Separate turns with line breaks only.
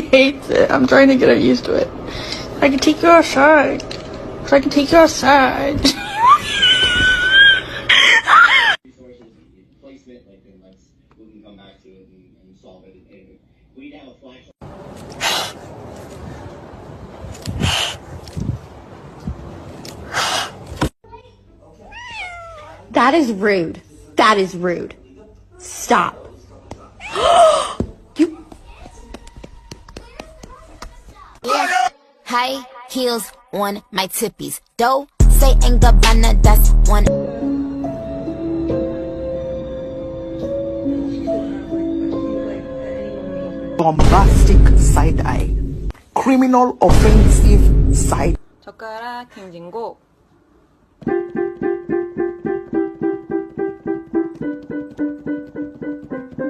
hates it. I'm trying to get him used to it. I can take you outside. So I can take you outside.
That is rude. That is rude. Stop. You.
Yeah. High heels on my tippies. Doe say and Gabbana, that's one.
Bombastic side eye. Criminal offensive side.
젓가락 김진고